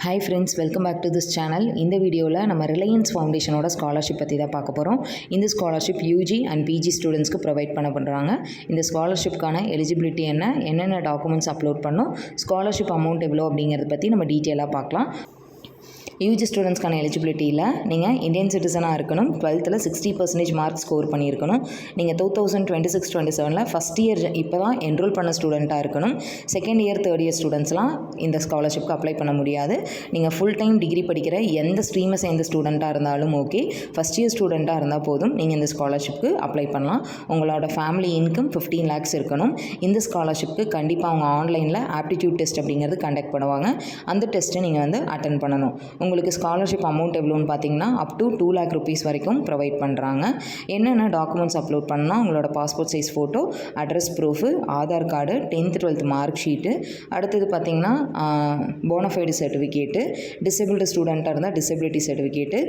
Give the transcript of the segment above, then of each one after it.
Hi friends, welcome back to this channel. இந்த வீடியோவில் நம்ம ரிலையன்ஸ் ஃபவுண்டேஷனோட ஸ்காலர்ஷிப் பற்றி தான் பார்க்க போகிறோம். இந்த ஸ்காலர்ஷிப் யூஜி அண்ட் பிஜி ஸ்டூடெண்ட்ஸ்க்கு ப்ரொவைட் பண்ணுறாங்க. இந்த ஸ்காலர்ஷிப்கான எலிஜிபிலிட்டி என்னென்ன டாக்குமெண்ட்ஸ் அப்லோட் பண்ணணும், ஸ்காலர்ஷிப் அமௌண்ட் எவ்வளோ அப்படிங்கிறத பற்றி நம்ம டீட்டெயிலாக பார்க்கலாம். யூஜி ஸ்டூடெண்ட்ஸ்க்கான எலிஜிபிலிட்டியில் நீங்கள் இந்தியன் சிட்டிசனாக இருக்கணும், 12th 60% மார்க் ஸ்கோர் பண்ணியிருக்கணும், நீங்கள் 2026-27 ஃபஸ்ட் இயர் இப்போ தான் என்ரோல் பண்ண ஸ்டூடெண்ட்டாக இருக்கணும். செகண்ட் இயர் தேர்ட் இயர் ஸ்டூடெண்ட்ஸ்லாம் இந்த ஸ்காலர்ஷிப்க்கு அப்ளை பண்ண முடியாது. நீங்கள் ஃபுல் டைம் டிகிரி படிக்கிற எந்த ஸ்ட்ரீமை சேர்ந்த ஸ்டூடெண்ட்டாக இருந்தாலும் ஓகே, ஃபஸ்ட் இயர் ஸ்டூடெண்ட்டாக இருந்தால் போதும், நீங்கள் இந்த ஸ்காலர்ஷிப்க்கு அப்ளை பண்ணலாம். உங்களோட ஃபேமிலி இன்கம் 15 lakhs இருக்கணும். இந்த ஸ்காலர்ஷிப்க்கு கண்டிப்பாக அவங்க ஆன்லைனில் ஆப்டிடியூட் டெஸ்ட் அப்படிங்கிறது கண்டக்ட் பண்ணுவாங்க. அந்த டெஸ்ட்டை நீங்கள் வந்து அட்டென்ட் பண்ணணும். உங்களுக்கு ஸ்காலர்ஷிப் அமௌண்ட் எவ்வளோன்னு பார்த்தீங்கன்னா அப் டு 2 lakh rupees வரைக்கும் ப்ரொவைட் பண்ணுறாங்க. என்னென்ன டாக்குமெண்ட்ஸ் அப்லோட் பண்ணால் உங்களோட passport size photo, address proof, Aadhaar card, 10th 12th mark sheet, அடுத்தது பார்த்திங்கன்னா போனஃபைடு சர்டிஃபிகேட்டு, டிசபிள்டு ஸ்டூடெண்ட்டாக இருந்தால் டிசபிலிட்டி சர்டிஃபிகேட்டு,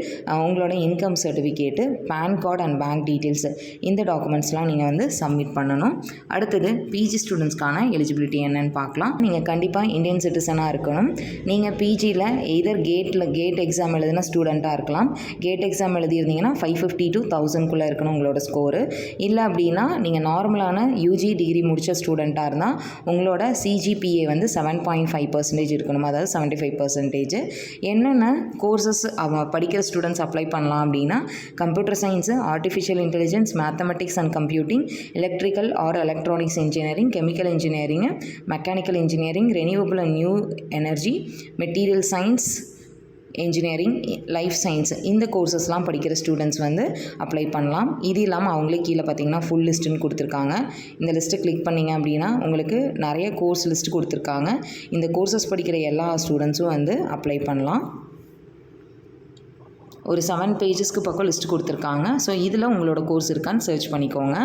உங்களோட income certificate, PAN card and bank details, இந்த டாக்குமெண்ட்ஸ்லாம் நீங்கள் வந்து சப்மிட் பண்ணணும். அடுத்தது பிஜி ஸ்டூடெண்ட்ஸ்க்கான எலிஜிபிலிட்டி என்னென்னு பார்க்கலாம். நீங்கள் கண்டிப்பாக இந்தியன் சிட்டிசனாக இருக்கணும். நீங்கள் பிஜியில் எய்தர் கேட் எக்ஸாம் எழுதின ஸ்டூடெண்ட்டாக இருக்கலாம். கேட் எக்ஸாம் எழுதியிருந்தீங்கன்னா 550 to 1000 இருக்கணும் உங்களோட ஸ்கோரு. இல்லை அப்படின்னா நீங்கள் நார்மலான யூஜி டிகிரி முடித்த ஸ்டூடெண்ட்டாக இருந்தால் உங்களோட சிஜிபிஏ வந்து 7.5% இருக்கணும், அதாவது 75%. என்னென்ன கோர்சஸ் படிக்கிற ஸ்டூடெண்ட்ஸ் அப்ளை பண்ணலாம் அப்படின்னா computer science, artificial intelligence, mathematics and computing, electrical R electronics engineering, chemical engineering, mechanical engineering, renewable and new energy, material science engineering, life science, இந்த கோர்சஸ்லாம் படிக்கிற ஸ்டூடெண்ட்ஸ் வந்து அப்ளை பண்ணலாம். இது இல்லாமல் அவங்களே கீழே பார்த்தீங்கன்னா ஃபுல் லிஸ்ட்டுன்னு கொடுத்துருக்காங்க. இந்த லிஸ்ட்டை கிளிக் பண்ணிங்க அப்படின்னா உங்களுக்கு நிறைய கோர்ஸ் லிஸ்ட் கொடுத்துருக்காங்க. இந்த கோர்சஸ் படிக்கிற எல்லா ஸ்டூடெண்ட்ஸும் வந்து அப்ளை பண்ணலாம். ஒரு 7 pagesக்கு பக்கம் லிஸ்ட் கொடுத்துருக்காங்க. ஸோ இதில் உங்களோட கோர்ஸ் இருக்கான்னு சர்ச் பண்ணிக்கோங்க.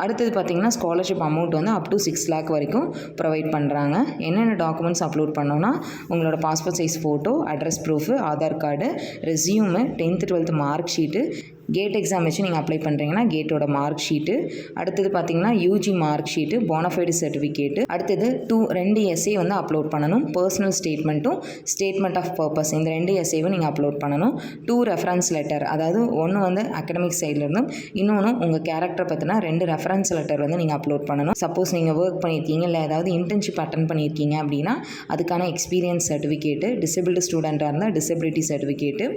அடுத்தது பார்த்திங்கன்னா ஸ்காலர்ஷிப் அமௌண்ட் வந்து அப் டு 6 lakh வரைக்கும் ப்ரொவைட் பண்ணுறாங்க. என்னென்ன டாக்குமெண்ட்ஸ் அப்லோட் பண்ணோன்னா உங்களோட passport size photo, address proof, Aadhaar card, resume, 10th 12th mark sheet, GATE exam வச்சு நீங்கள் அப்ளை பண்ணுறீங்கன்னா கேட்டோட மார்க் ஷீட்டு, அடுத்தது பார்த்திங்கன்னா UG mark sheet, bonafide certificate, அடுத்தது 2 essay வந்து அப்லோட் பண்ணணும். பர்சனல் ஸ்டேட்மெண்ட்டும் ஸ்டேட்மெண்ட் ஆஃப் பர்பஸ், இந்த 2 essayவும் நீங்கள் அப்லோட் பண்ணணும். 2 ரெஃபரன்ஸ் லெட்டர், அதாவது ஒன்று வந்து அகடமிக் சைட்லேருந்தும் இன்னொன்று உங்கள் கேரக்டர் பற்றினா 2 ரெஃபரன்ஸ் லெட்டர் வந்து நீங்கள் அப்லோட் பண்ணணும். சப்போஸ் நீங்கள் ஒர்க் பண்ணியிருக்கீங்க இல்லை ஏதாவது இன்டர்ன்ஷிப் அட்டன் பண்ணியிருக்கீங்க அப்படின்னா அதுக்கான எக்ஸ்பீரியன்ஸ் சர்டிஃபிகேட்டு, டிசபிள்டு ஸ்டூடெண்ட்டாக இருந்தால் disability certificate,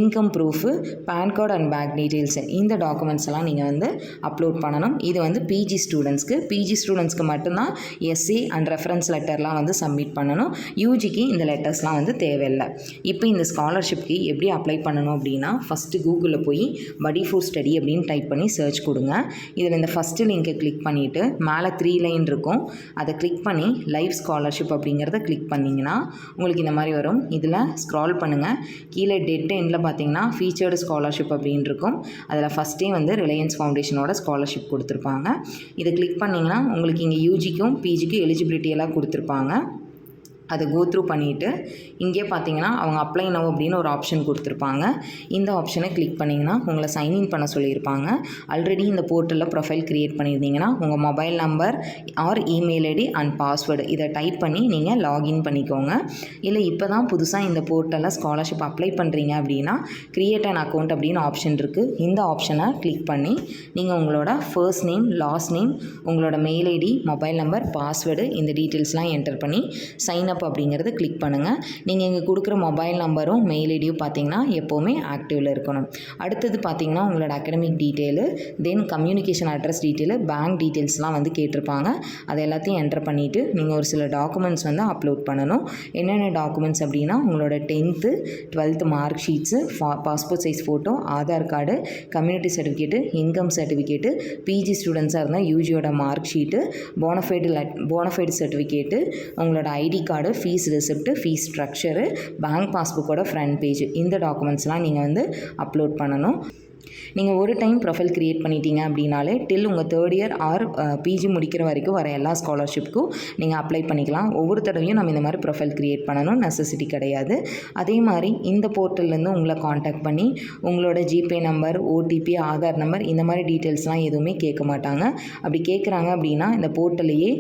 income proof, PAN card and bank details, இந்த டாக்குமெண்ட்ஸ் எல்லாம் நீங்கள் வந்து அப்லோட் பண்ணணும். இது வந்து பிஜி ஸ்டூடெண்ட்ஸ்க்கு மட்டும்தான் எஸ்ஏ அண்ட் ரெஃபரன்ஸ் லெட்டர்லாம் வந்து சப்மிட் பண்ணணும். யூஜிக்கு இந்த லெட்டர்ஸ்லாம் வந்து தேவையில்லை. இப்போ இந்த ஸ்காலர்ஷிப்க்கு எப்படி அப்ளை பண்ணணும் அப்படின்னா ஃபஸ்ட்டு கூகுளில் போய் படி ஃபார் ஸ்டடி அப்படின்னு டைப் பண்ணி சர்ச் கொடுங்க. இதில் இந்த ஃபஸ்ட்டு லிங்கை கிளிக் பண்ணிவிட்டு மேலே 3 லைன் இருக்கும், அதை கிளிக் பண்ணி லைவ் ஸ்காலர்ஷிப் அப்படிங்கிறத கிளிக் பண்ணிங்கன்னா உங்களுக்கு இந்த மாதிரி வரும். இதில் ஸ்க்ரால் பண்ணுங்கள், கீழே டெட் எண்டில் பார்த்தீங்கன்னா ஃபீச்சர்டு ஸ்காலர்ஷிப் அப்படின்னு இருக்கும். அதில் ஃபஸ்ட்டே வந்து ரிலையன்ஸ் ஃபவுண்டேஷனோட ஸ்காலர்ஷிப் கொடுத்துருப்பாங்க. இதை கிளிக் பண்ணிங்கன்னா உங்களுக்கு இங்கே யூஜிக்கும் பிஜிக்கும் எலிஜிபிலிட்டி எல்லாம் கொடுத்துருப்பாங்க. அதை கோ த்ரூ பண்ணிவிட்டு இங்கே பார்த்தீங்கன்னா அவங்க அப்ளை நவ் அப்படின்னு ஒரு ஆப்ஷன் கொடுத்துருப்பாங்க. இந்த ஆப்ஷனை கிளிக் பண்ணிங்கன்னா உங்களை சைன்இன் பண்ண சொல்லியிருப்பாங்க. ஆல்ரெடி இந்த போர்ட்டலில் ப்ரொஃபைல் க்ரியேட் பண்ணியிருந்தீங்கன்னா உங்கள் mobile number or email ID and password இதை டைப் பண்ணி நீங்கள் லாகின் பண்ணிக்கோங்க. இல்லை இப்போ தான் புதுசாக இந்த போர்ட்டலில் ஸ்காலர்ஷிப் அப்ளை பண்ணுறீங்க அப்படின்னா க்ரியேட் அன் அக்கௌண்ட் அப்படின்னு ஆப்ஷன் இருக்குது. இந்த ஆப்ஷனை கிளிக் பண்ணி நீங்கள் உங்களோட ஃபர்ஸ்ட் நேம், லாஸ்ட் நேம், உங்களோட mail ID, mobile number, password, இந்த டீட்டெயில்ஸ்லாம் என்டர் பண்ணி சைன் அப் அப்படிங்கிறது கிளிக் பண்ணுங்கள். நீங்கள் இங்கே கொடுக்குற மொபைல் நம்பரும் மெயில் ஐடியும் பார்த்தீங்கன்னா எப்போவுமே ஆக்டிவில் இருக்கணும். அடுத்தது பார்த்தீங்கன்னா உங்களோட அகடமிக் டீட்டெயிலு, தென் கம்யூனிகேஷன் அட்ரஸ் டீட்டெயிலு, பேங்க் டீட்டெயில்ஸ்லாம் வந்து கேட்டிருப்பாங்க. அதை எல்லாத்தையும் என்டர் பண்ணிவிட்டு நீங்கள் ஒரு சில டாக்குமெண்ட்ஸ் வந்து அப்லோட் பண்ணணும். என்னென்ன டாக்குமெண்ட்ஸ் அப்படின்னா உங்களோட 10th 12th mark sheets, passport size photo, Aadhaar card, community certificate, income certificate, PG ஸ்டூடெண்ட்ஸாக இருந்தால் யூஜியோட மார்க் ஷீட்டு, போனஃபைடு சர்டிஃபிகேட்டு, உங்களோட ID card, fees receipt, fees structure, bank பாஸ்புக்கோட ஃப்ரண்ட் பேஜ், இந்த டாக்குமெண்ட்ஸ்லாம் நீங்கள் வந்து அப்லோட் பண்ணணும். நீங்கள் ஒரு டைம் ப்ரொஃபைல் க்ரியேட் பண்ணிட்டீங்க அப்படின்னாலே டில் உங்கள் தேர்ட் இயர் ஆர் பிஜி முடிக்கிற வரைக்கும் வர எல்லா ஸ்காலர்ஷிப்க்கும் நீங்கள் அப்ளை பண்ணிக்கலாம். ஒவ்வொரு தடவையும் நம்ம இந்த மாதிரி ப்ரொஃபைல் க்ரியேட் பண்ணணும், நெசசிட்டி கிடையாது. அதே மாதிரி இந்த போர்ட்டல்லேருந்து உங்களை காண்டாக்ட் பண்ணி உங்களோட GPay number, OTP, Aadhaar number இந்த மாதிரி டீட்டெயில்ஸ்லாம் எதுவுமே கேட்க மாட்டாங்க. அப்படி கேட்குறாங்க அப்படின்னா இந்த போர்ட்டல்லையே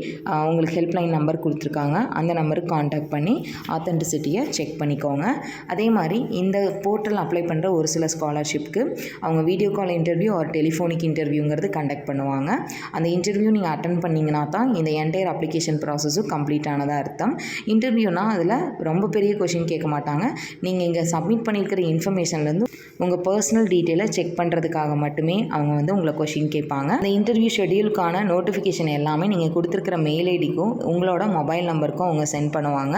உங்களுக்கு ஹெல்ப்லைன் நம்பர் கொடுத்துருக்காங்க, அந்த நம்பருக்கு காண்டாக்ட் பண்ணி ஆத்தென்டிசிட்டியை செக் பண்ணிக்கோங்க. அதே மாதிரி இந்த போர்ட்டல் அப்ளை பண்ணுற ஒரு சில ஸ்காலர்ஷிப்க்கு அவங்க video call interview or telephonic இன்டர்வியூங்கிறது கண்டக்ட் பண்ணுவாங்க. அந்த இன்டர்வியூ நீங்கள் அட்டன் பண்ணிங்கன்னா தான் இந்த என்டையர் அப்ளிகேஷன் ப்ராசஸும் கம்ப்ளீட் ஆனதாக அர்த்தம். இன்டர்வியூனா அதில் ரொம்ப பெரிய கொஷின் கேட்க மாட்டாங்க. நீங்கள் இங்கே சப்மிட் பண்ணியிருக்கிற இன்ஃபர்மேஷன்லேருந்து உங்கள் பர்சனல் டீட்டெயிலை செக் பண்ணுறதுக்காக மட்டுமே அவங்க வந்து உங்களை கொஷின் கேட்பாங்க. அந்த இன்டர்வியூ ஷெடியூலுக்கான நோட்டிஃபிகேஷன் எல்லாமே நீங்கள் கொடுத்துருக்கிற மெயில் ஐடிக்கும் உங்களோட மொபைல் நம்பருக்கும் அவங்க சென்ட் பண்ணுவாங்க.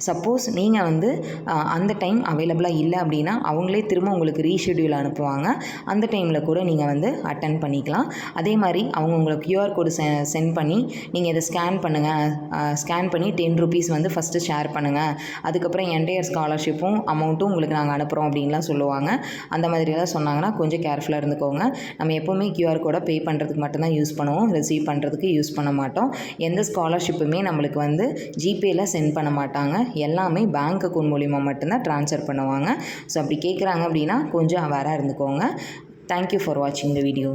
சப்போஸ் நீங்கள் வந்து அந்த டைம் அவைலபிளாக இல்லை அப்படின்னா அவங்களே திரும்ப உங்களுக்கு ரீஷெடியூல் அனுப்புவாங்க. அந்த டைமில் கூட நீங்கள் வந்து அட்டன் பண்ணிக்கலாம். அதே மாதிரி அவங்க உங்களுக்கு கியூஆர் கோடு சென்ட் பண்ணி நீங்கள் இதை ஸ்கேன் பண்ணுங்கள், ஸ்கேன் பண்ணி 10 rupees வந்து ஃபஸ்ட்டு ஷேர் பண்ணுங்கள், அதுக்கப்புறம் என்டையர் ஸ்காலர்ஷிப்பும் அமௌண்ட்டும் உங்களுக்கு நாங்கள் அனுப்புகிறோம் அப்படின்லாம் சொல்லுவாங்க. அந்த மாதிரியெல்லாம் சொன்னாங்கன்னா கொஞ்சம் கேர்ஃபுல்லாக இருந்துக்கோங்க. நம்ம எப்போவுமே கியூஆர் கோடை பே பண்ணுறதுக்கு மட்டும்தான் யூஸ் பண்ணுவோம், ரிசீவ் பண்ணுறதுக்கு யூஸ் பண்ண மாட்டோம். எந்த ஸ்காலர்ஷிப்புமே நம்மளுக்கு வந்து ஜிபேயில் சென்ட் பண்ண மாட்டாங்க, எல்லாமே பேங்க் அக்கௌண்ட் மூலிமா மட்டும்தான் ட்ரான்ஸ்ஃபர் பண்ணுவாங்க. ஸோ அப்படி கேட்குறாங்க அப்படின்னா கொஞ்சம் அவேராக இருந்துக்கோங்க. Thank you for watching the video.